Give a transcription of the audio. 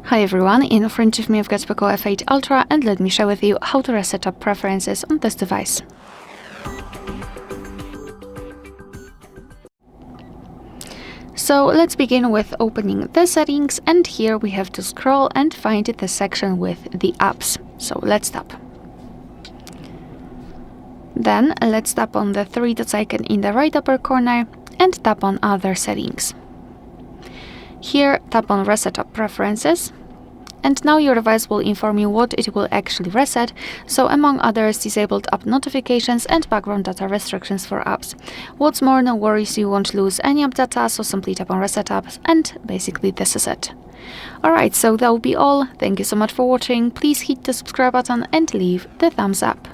Hi everyone, in front of me I've got POCO F8 Ultra and let me share with you how to reset up preferences on this device. So let's begin with opening the settings, and here we have to scroll and find the section with the apps. So let's tap. Then let's tap on the three dots icon in the right upper corner and tap on Other Settings. Here tap on Reset Up Preferences. And now your device will inform you what it will actually reset, so among others disabled app notifications and background data restrictions for apps. What's more, no worries, you won't lose any app data, so simply tap on Reset Apps, and basically this is it. Alright, so that will be all. Thank you so much for watching. Please hit the subscribe button and leave the thumbs up.